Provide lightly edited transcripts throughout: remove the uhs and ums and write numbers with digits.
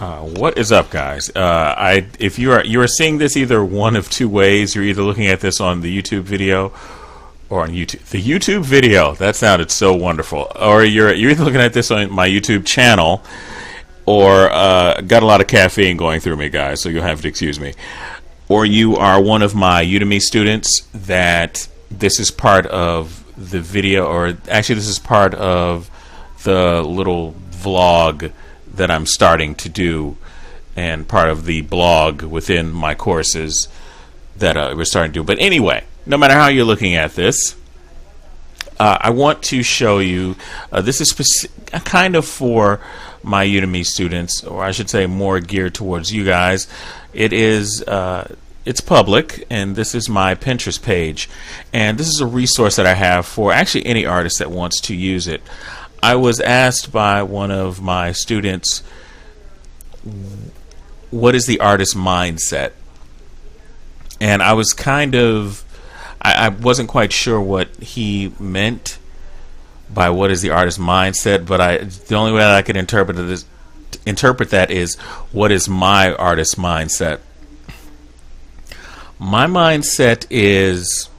What is up, guys? If you are seeing this either one of two ways, you're either looking at this on the YouTube video or on YouTube. The YouTube video, that sounded so wonderful. Or you're either looking at this on my YouTube channel, or got a lot of caffeine going through me, guys, so you'll have to excuse me. Or you are one of my UDEMY students that this is part of the video, or actually this is part of the little vlog that I'm starting to do, and part of the blog within my courses that we're starting to do. But anyway, no matter how you're looking at this, I want to show you, this is kind of for my UDEMY students, or I should say more geared towards you guys. It is it's public, and this is my Pinterest page, and this is a resource that I have for actually any artist that wants to use it. I was asked by one of my students, what is the artist's mindset? And I was I wasn't quite sure what he meant by what is the artist's mindset, but the only way that I could interpret that is, what is my artist's mindset? My mindset is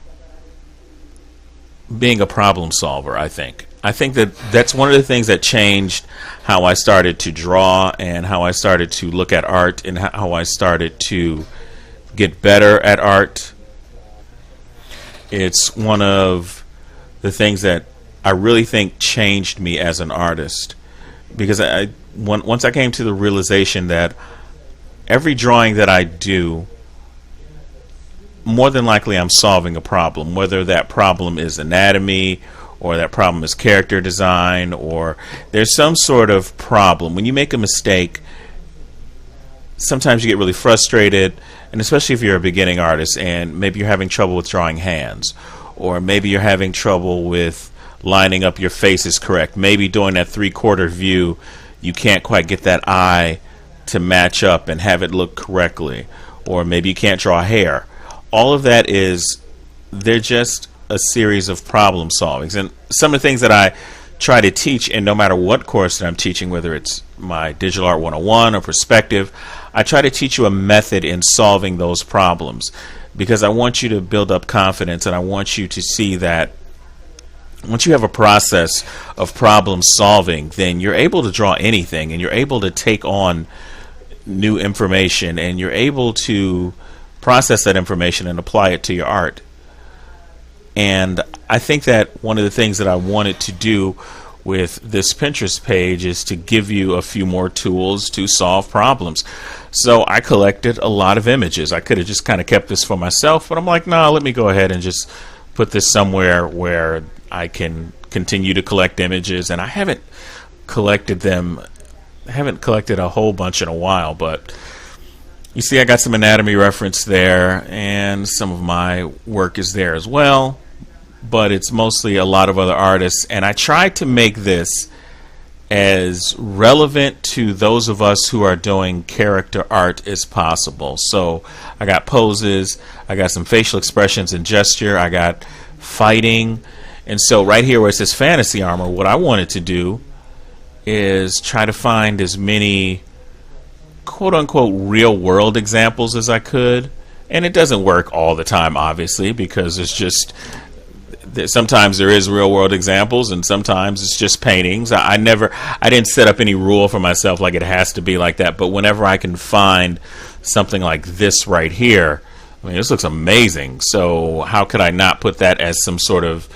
being a problem solver, I think. I think that's one of the things that changed how I started to draw, and how I started to look at art, and how I started to get better at art. It's one of the things that I really think changed me as an artist, because once I came to the realization that every drawing that I do, more than likely I'm solving a problem, whether that problem is anatomy, or that problem is character design, or there's some sort of problem. When you make a mistake, sometimes you get really frustrated, and especially if you're a beginning artist and maybe you're having trouble with drawing hands, or maybe you're having trouble with lining up your faces correct. Maybe doing that three-quarter view, you can't quite get that eye to match up and have it look correctly, or maybe you can't draw hair. All of that they're just a series of problem solvings. And some of the things that I try to teach, and no matter what course that I'm teaching, whether it's my Digital Art 101 or Perspective, I try to teach you a method in solving those problems, because I want you to build up confidence, and I want you to see that once you have a process of problem solving, then you're able to draw anything, and you're able to take on new information, and you're able to process that information and apply it to your art. And I think that one of the things that I wanted to do with this Pinterest page is to give you a few more tools to solve problems. So I collected a lot of images. I could have just kind of kept this for myself, but I'm like, no, let me go ahead and just put this somewhere where I can continue to collect images. And I haven't collected a whole bunch in a while, but you see I got some anatomy reference there, and some of my work is there as well, but it's mostly a lot of other artists. And I tried to make this as relevant to those of us who are doing character art as possible. So I got poses, I got some facial expressions and gesture, I got fighting. And so right here where it says fantasy armor, what I wanted to do is try to find as many quote-unquote real-world examples as I could. And it doesn't work all the time, obviously, because it's just sometimes there is real-world examples, and sometimes it's just paintings. I didn't set up any rule for myself like it has to be like that, but whenever I can find something like this right here, I mean, this looks amazing, so how could I not put that as some sort of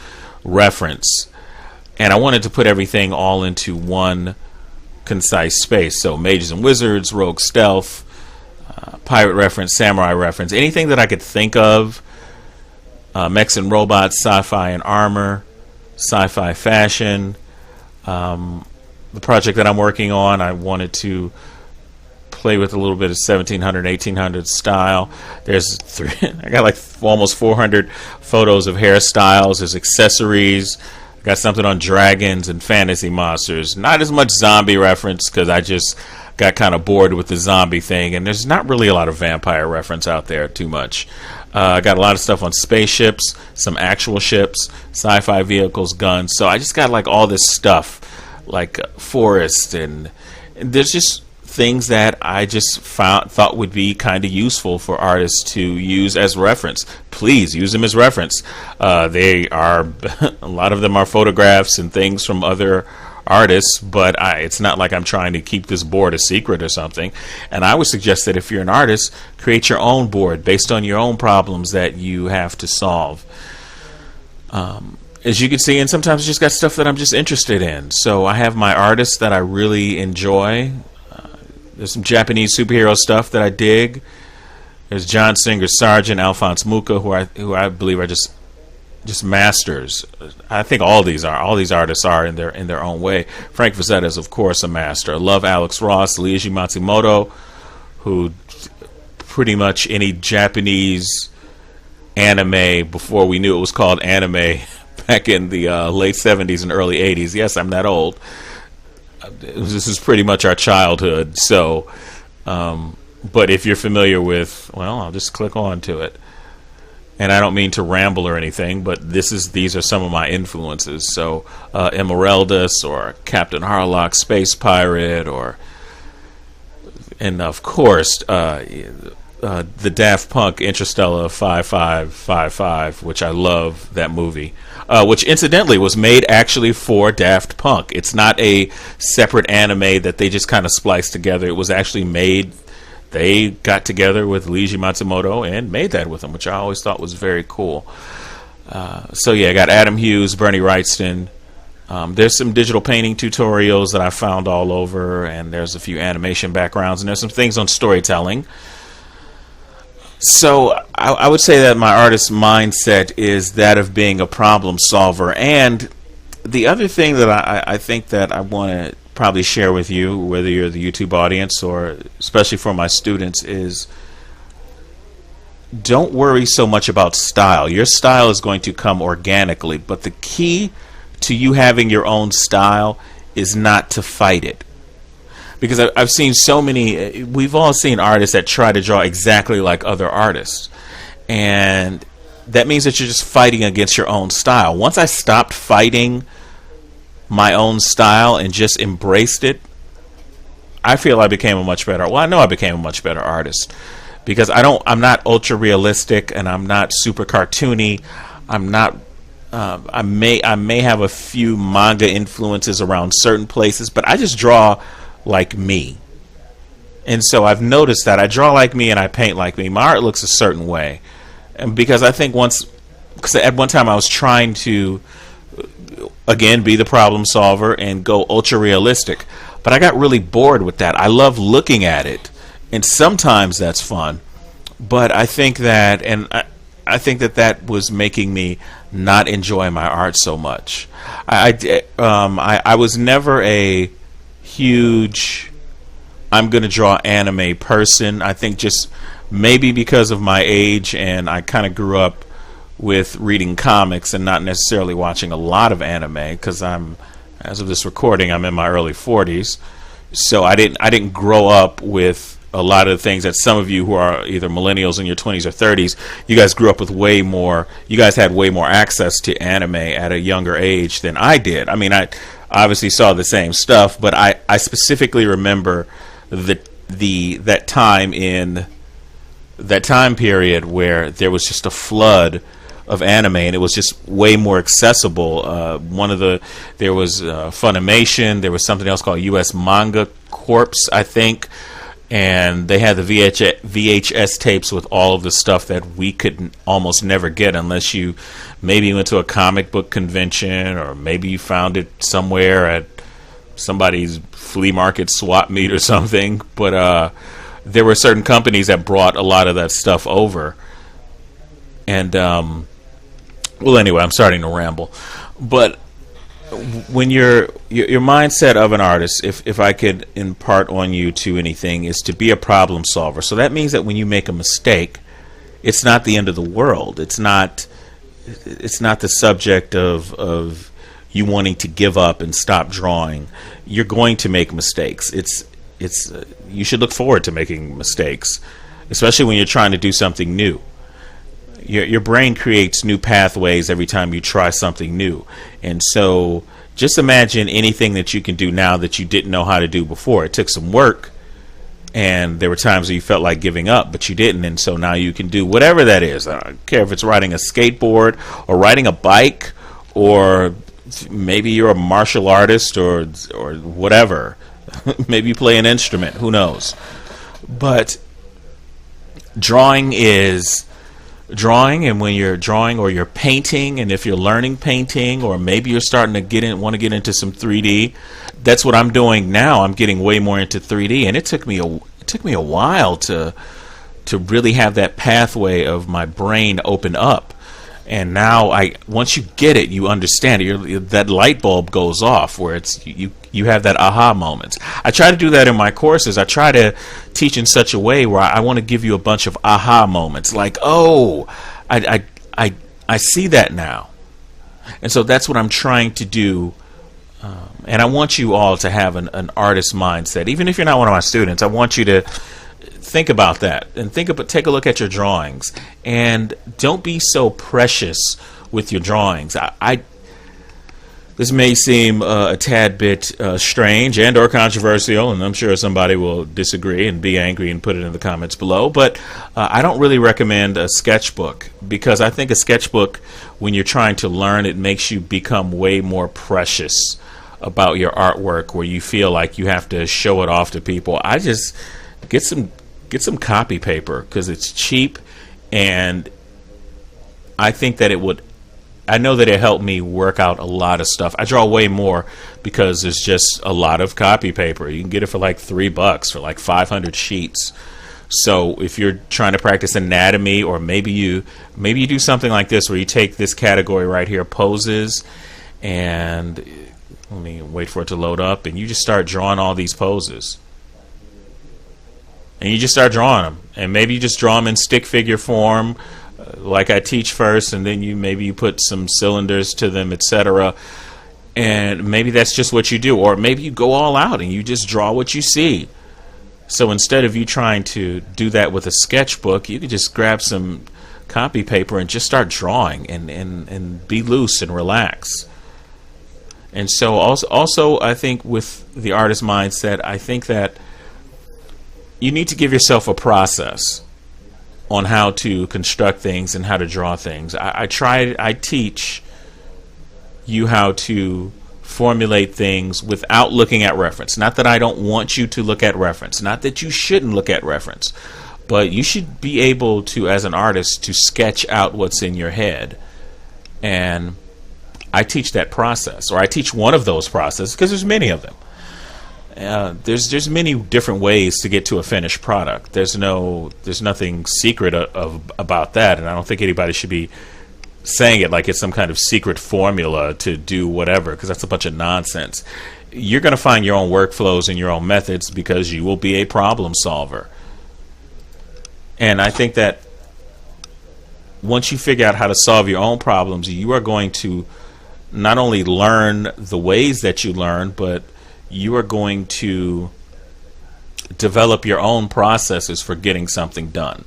reference? And I wanted to put everything all into one concise space. So mages and wizards, rogue stealth, pirate reference, samurai reference, anything that I could think of, mechs and robots, sci-fi and armor, sci-fi fashion. The project that I'm working on, I wanted to play with a little bit of 1700, 1800 style. I got like almost 400 photos of hairstyles. There's accessories. Got something on dragons and fantasy monsters. Not as much zombie reference, because I just got kind of bored with the zombie thing, and there's not really a lot of vampire reference out there too much. I got a lot of stuff on spaceships, some actual ships, sci-fi vehicles, guns. So I just got like all this stuff, like forest, and there's just things that I just thought would be kind of useful for artists to use as reference. Please use them as reference. They are a lot of them are photographs and things from other artists, but it's not like I'm trying to keep this board a secret or something. And I would suggest that if you're an artist, create your own board based on your own problems that you have to solve. As you can see, and sometimes I just got stuff that I'm just interested in. So I have my artists that I really enjoy. There's some Japanese superhero stuff that I dig. There's John Singer Sargent, Alphonse Mucha, who I believe are just masters. I think all these artists are in their own way. Frank Frazetta is of course a master. I love Alex Ross, Leiji Matsumoto, who pretty much any Japanese anime before we knew it was called anime back in the late 70s and early 80s. Yes, I'm that old. This is pretty much our childhood. So, but if you're familiar with, well, I'll just click on to it. And I don't mean to ramble or anything, but these are some of my influences. So, Emeraldus or Captain Harlock, Space Pirate, and of course, the Daft Punk Interstellar 5555, which I love that movie, which incidentally was made actually for Daft Punk. It's not a separate anime that they just kind of spliced together. It was actually made. They got together with Leiji Matsumoto and made that with them, which I always thought was very cool. So yeah, I got Adam Hughes, Bernie Wrightston. There's some digital painting tutorials that I found all over, and there's a few animation backgrounds, and there's some things on storytelling. So I would say that my artist mindset is that of being a problem solver. And the other thing that I think that I want to probably share with you, whether you're the YouTube audience or especially for my students, is don't worry so much about style. Your style is going to come organically, but the key to you having your own style is not to fight it. Because I've seen so many, we've all seen artists that try to draw exactly like other artists. And that means that you're just fighting against your own style. Once I stopped fighting my own style and just embraced it, I feel I became a much better, well, I know I became a much better artist. Because I'm not ultra realistic and I'm not super cartoony. I'm not, I may have a few manga influences around certain places, but I just draw like me. And so I've noticed that I draw like me and I paint like me. My art looks a certain way. And because I think because at one time I was trying to, again, be the problem solver and go ultra realistic. But I got really bored with that. I love looking at it. And sometimes that's fun. But I think that, I think that was making me not enjoy my art so much. I was never a huge I'm going to draw anime person. I think just maybe because of my age, and I kind of grew up with reading comics and not necessarily watching a lot of anime, because as of this recording, I'm in my early 40s. So I didn't grow up with a lot of the things that some of you who are either millennials in your 20s or 30s, you guys grew up with way more. You guys had way more access to anime at a younger age than I did. I mean, I obviously saw the same stuff, but I specifically remember that time period where there was just a flood of anime, and it was just way more accessible. There was Funimation. There was something else called U.S. Manga Corps, I think, and they had the VHS tapes with all of the stuff that we could almost never get unless you maybe went to a comic book convention, or maybe you found it somewhere at somebody's flea market swap meet or something. But there were certain companies that brought a lot of that stuff over. And well, anyway, I'm starting to ramble. But when your mindset of an artist, if I could impart on you to anything, is to be a problem solver. So that means that when you make a mistake, it's not the end of the world. It's not the subject of you wanting to give up and stop drawing. You're going to make mistakes. You should look forward to making mistakes, especially when you're trying to do something new. Your brain creates new pathways every time you try something new. And so just imagine anything that you can do now that you didn't know how to do before. It took some work, And there were times where you felt like giving up, but you didn't. And so now you can do whatever that is. I don't care if it's riding a skateboard or riding a bike, or maybe you're a martial artist or whatever. Maybe you play an instrument. Who knows? But drawing is drawing, and when you're drawing or you're painting, and if you're learning painting, or maybe you're starting to want to get into some 3D, that's what I'm doing now. I'm getting way more into 3D, and it took me a while to really have that pathway of my brain open up. And now once you get it, you understand it. That light bulb goes off where it's you have that aha moments. I try to do that in my courses. I try to teach in such a way where I want to give you a bunch of aha moments, like, oh, I see that now. And so that's what I'm trying to do. And I want you all to have an artist mindset. Even if you're not one of my students, I want you to think about that and take a look at your drawings, and don't be so precious with your drawings. This may seem a tad bit strange and or controversial, and I'm sure somebody will disagree and be angry and put it in the comments below, but I don't really recommend a sketchbook, because I think a sketchbook, when you're trying to learn, it makes you become way more precious about your artwork, where you feel like you have to show it off to people. I just get some copy paper, because it's cheap, and I think that I know that it helped me work out a lot of stuff. I draw way more because there's just a lot of copy paper. You can get it for like $3 for like 500 sheets. So if you're trying to practice anatomy, or maybe you do something like this, where you take this category right here, poses, and let me wait for it to load up, and you just start drawing all these poses. And you just start drawing them, and maybe you just draw them in stick figure form, like I teach first, and then you put some cylinders to them, etc. And maybe that's just what you do, or maybe you go all out and you just draw what you see. So instead of you trying to do that with a sketchbook, you could just grab some copy paper and just start drawing, and be loose and relax. And so also I think with the artist mindset, I think that you need to give yourself a process on how to construct things and how to draw things. I teach you how to formulate things without looking at reference. Not that I don't want you to look at reference, not that you shouldn't look at reference, but you should be able to, as an artist, to sketch out what's in your head. And I teach that process, or I teach one of those processes, because there's many of them. There's many different ways to get to a finished product. There's nothing secret about that, and I don't think anybody should be saying it like it's some kind of secret formula to do whatever, because that's a bunch of nonsense. You're going to find your own workflows and your own methods, because you will be a problem solver. And I think that once you figure out how to solve your own problems, you are going to not only learn the ways that you learn, but you are going to develop your own processes for getting something done.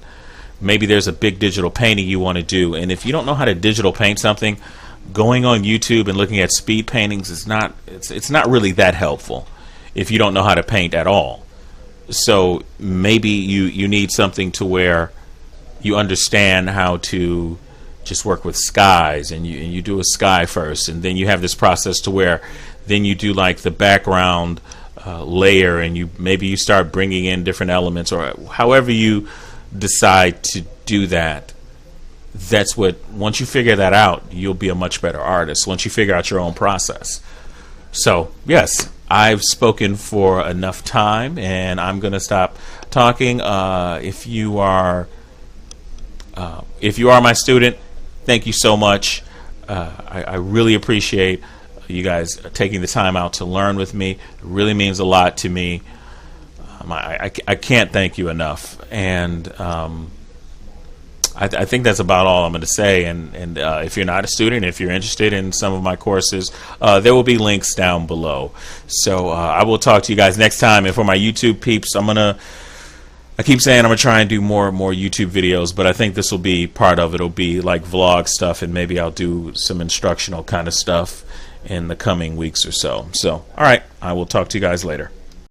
Maybe there's a big digital painting you want to do, and if you don't know how to digital paint something, going on YouTube and looking at speed paintings is not really that helpful if you don't know how to paint at all. So maybe you need something to where you understand how to just work with skies, and you do a sky first, and then you have this process to where then you do like the background layer, and maybe you start bringing in different elements, or however you decide to do that. That's what, once you figure that out, you'll be a much better artist once you figure out your own process. So yes, I've spoken for enough time, and I'm going to stop talking. If you are my student, thank you so much. I really appreciate you guys taking the time out to learn with me. It really means a lot to me. I can't thank you enough. And I think that's about all I'm going to say. And if you're not a student, if you're interested in some of my courses, there will be links down below. So I will talk to you guys next time. And for my YouTube peeps, I keep saying I'm going to try and do more YouTube videos, but I think this will be part of it. It'll be like vlog stuff, and maybe I'll do some instructional kind of stuff in the coming weeks or so. So, all right, I will talk to you guys later.